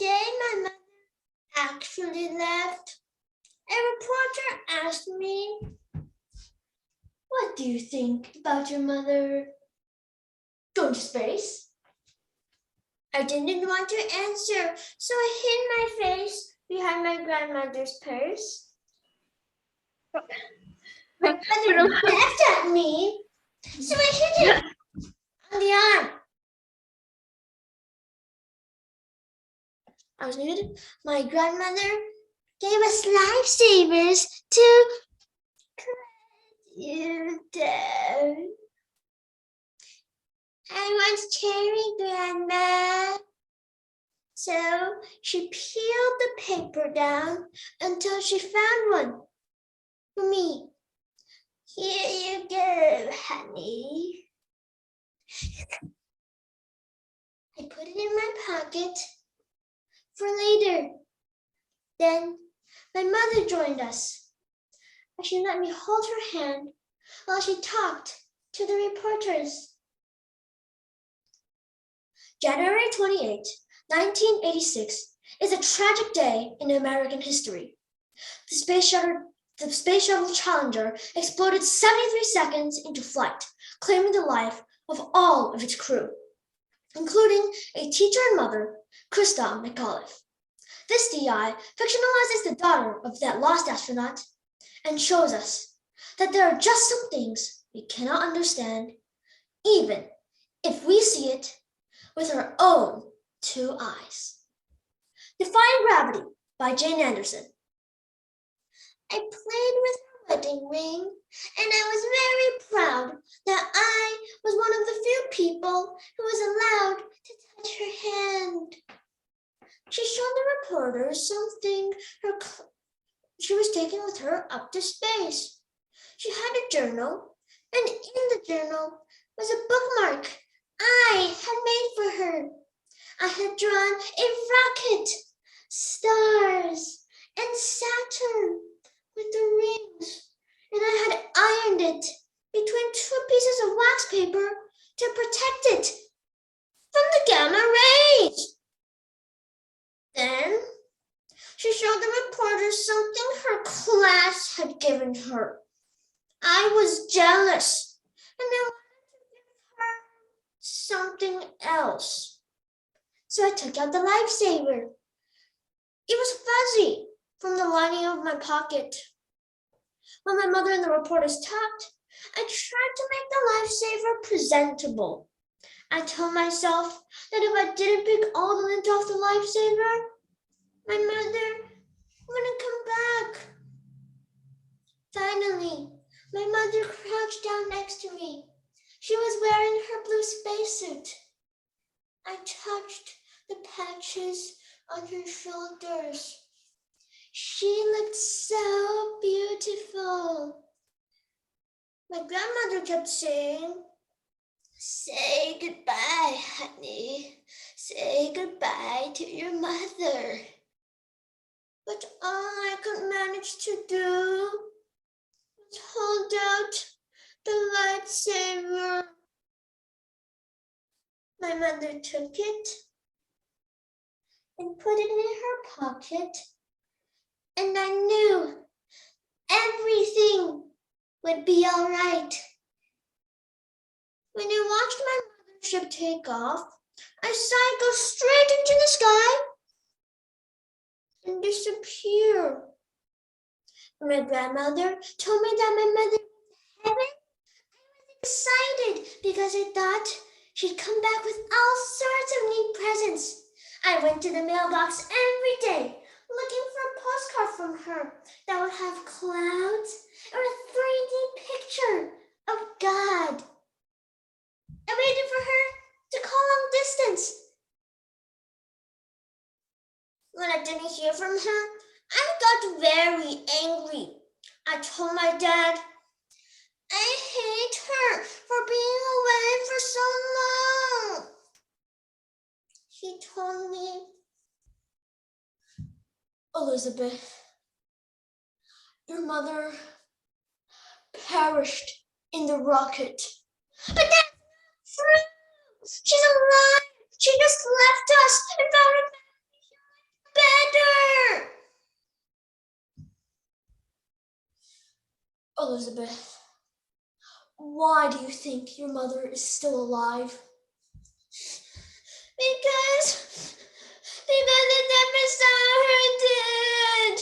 day my mother actually left, a reporter asked me, "What do you think about your mother going to space?" I didn't want to answer, so I hid my face behind my grandmother's purse. My mother laughed at me, so I hit her on the arm. I was muted. My grandmother gave us lifesavers to you down. I was cherry, Grandma. So she peeled the paper down until she found one for me. Here you go, honey. I put it in my pocket for later. Then my mother joined us. She let me hold her hand while she talked to the reporters. January 28, 1986 is a tragic day in American history. The space shuttle Challenger exploded 73 seconds into flight, claiming the life of all of its crew, including a teacher and mother, Krista McAuliffe. This DI fictionalizes the daughter of that lost astronaut and shows us that there are just some things we cannot understand, even if we see it with our own two eyes. Defying Gravity by Jane Anderson. I played with her wedding ring, and I was very proud that I was one of the few people who was allowed to touch her hand. She showed the reporters something she was taking with her up to space. She had a journal, and in the journal was a bookmark I had made for her. I had drawn a rocket, stars, and Saturn with the rings, and I had ironed it between two pieces of wax paper to protect it from the gamma rays. Then she showed the reporters something her class had given her. I was jealous, and I wanted to give her something else. So I took out the lifesaver. It was fuzzy from the lining of my pocket. When my mother and the reporters talked, I tried to make the lifesaver presentable. I told myself that if I didn't pick all the lint off the lifesaver, my mother wouldn't come back. Finally, my mother crouched down next to me. She was wearing her blue spacesuit. I touched the patches on her shoulders. She looked so beautiful. My grandmother kept saying, "Say goodbye, honey. Say goodbye to your mother." But all I could manage to do was hold out the lightsaber. My mother took it and put it in her pocket, and I knew everything would be all right. When I watched my mothership take off, I saw it go straight into the sky and disappear. My grandmother told me that my mother was in heaven. I was excited because I thought she'd come back with all sorts of neat presents. I went to the mailbox every day looking for a postcard from her that would have clouds or a 3D picture of God. I waited for her to call long distance. When I didn't hear from her, I got very angry. I told my dad, "I hate her for being away for so long." He told me, "Elizabeth, your mother perished in the rocket." "But that's not true. She's alive. She just left us and found her back Elizabeth, why do you think your mother is still alive? Because I never saw her dead.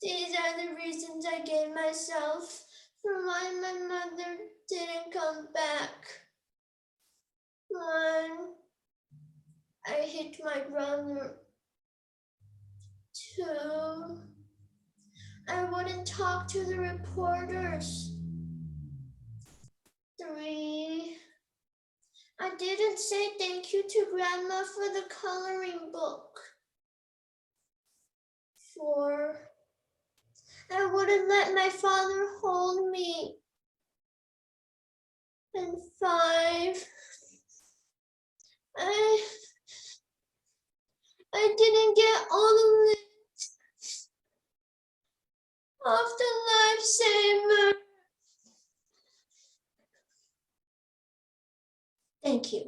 These are the reasons I gave myself for why my mother didn't come back. 1, I hit my brother. 2, I wouldn't talk to the reporters. 3, I didn't say thank you to Grandma for the coloring book. 4, I wouldn't let my father hold me. And 5, I didn't get all of it off the lifesaver. Thank you.